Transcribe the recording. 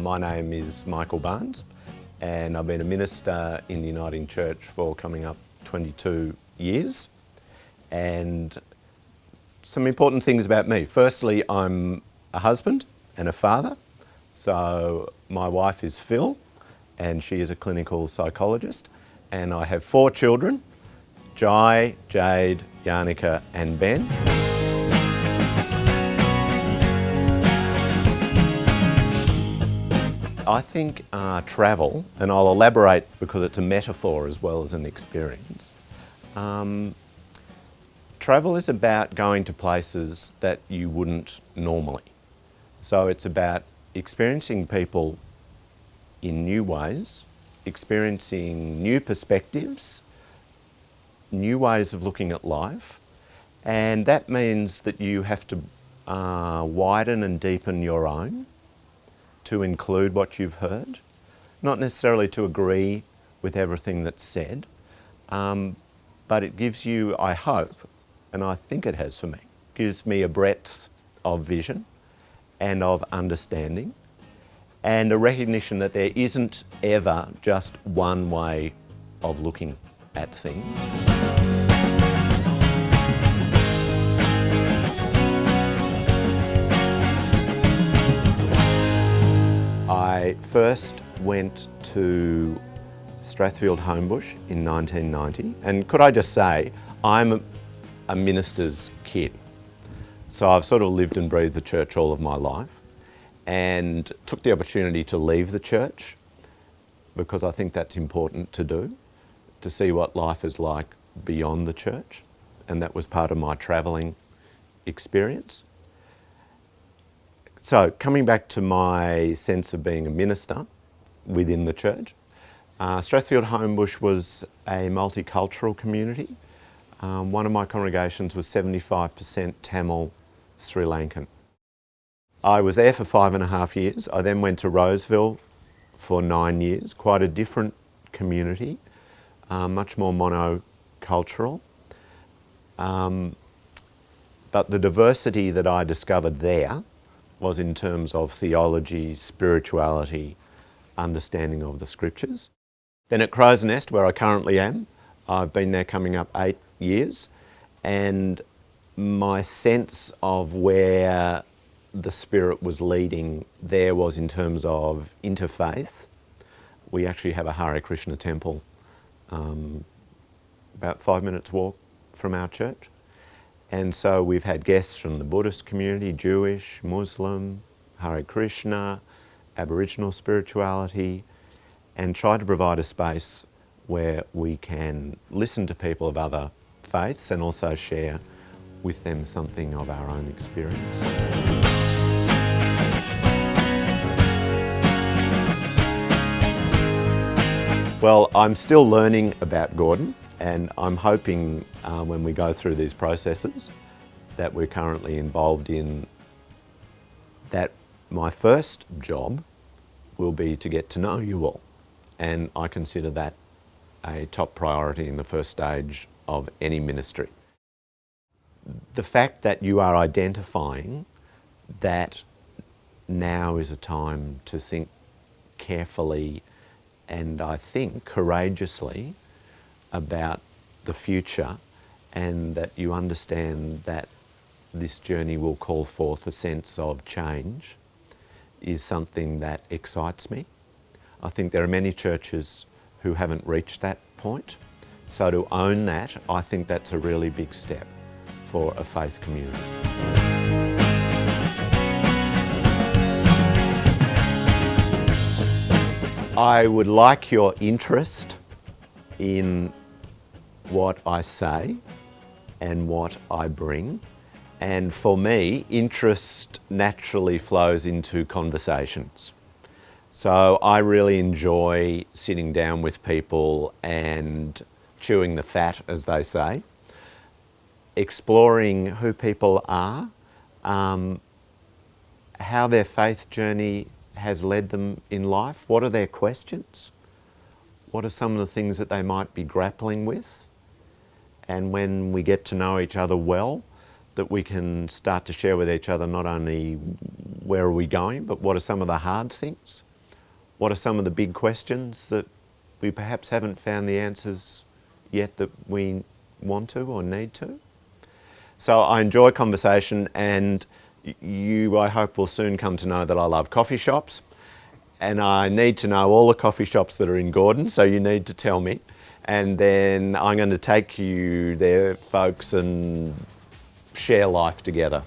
My name is Michael Barnes, and I've been a minister in the Uniting Church for coming up 22 years. And some important things about me. Firstly, I'm a husband and a father. So my wife is Phyll, and she is a clinical psychologist. And I have 4 children, Jai, Jade, Yarnika and Ben. I think travel, and I'll elaborate because it's a metaphor as well as an experience. Travel is about going to places that you wouldn't normally. So it's about experiencing people in new ways, experiencing new perspectives, new ways of looking at life, and that means that you have to widen and deepen your own to include what you've heard, not necessarily to agree with everything that's said, but it gives you, I hope, and I think it has for me, gives me a breadth of vision and of understanding and a recognition that there isn't ever just one way of looking at things. I first went to Strathfield Homebush in 1990, and could I just say, I'm a minister's kid. So I've sort of lived and breathed the church all of my life and took the opportunity to leave the church because I think that's important to do, to see what life is like beyond the church, and that was part of my travelling experience. So coming back to my sense of being a minister within the church, Strathfield Homebush was a multicultural community. One of my congregations was 75% Tamil Sri Lankan. I was there for 5.5 years. I then went to Roseville for 9 years, quite a different community, much more monocultural. But the diversity that I discovered there was in terms of theology, spirituality, understanding of the scriptures. Then at Crow's Nest, where I currently am, I've been there coming up 8 years, and my sense of where the Spirit was leading there was in terms of interfaith. We actually have a Hare Krishna temple about 5 minutes walk from our church. And so we've had guests from the Buddhist community, Jewish, Muslim, Hare Krishna, Aboriginal spirituality, and try to provide a space where we can listen to people of other faiths and also share with them something of our own experience. Well, I'm still learning about Gordon, and I'm hoping when we go through these processes that we're currently involved in, that my first job will be to get to know you all. And I consider that a top priority in the first stage of any ministry. The fact that you are identifying that now is a time to think carefully and I think courageously about the future, and that you understand that this journey will call forth a sense of change, is something that excites me. I think there are many churches who haven't reached that point. So to own that, I think that's a really big step for a faith community. I would like your interest in what I say and what I bring. And for me, interest naturally flows into conversations. So I really enjoy sitting down with people and chewing the fat, as they say, exploring who people are, how their faith journey has led them in life, what are their questions, what are some of the things that they might be grappling with, and when we get to know each other well, that we can start to share with each other not only where are we going, but what are some of the hard things. What are some of the big questions that we perhaps haven't found the answers yet that we want to or need to? So I enjoy conversation, and you, I hope, will soon come to know that I love coffee shops, and I need to know all the coffee shops that are in Gordon, so you need to tell me. And then I'm going to take you there, folks, and share life together.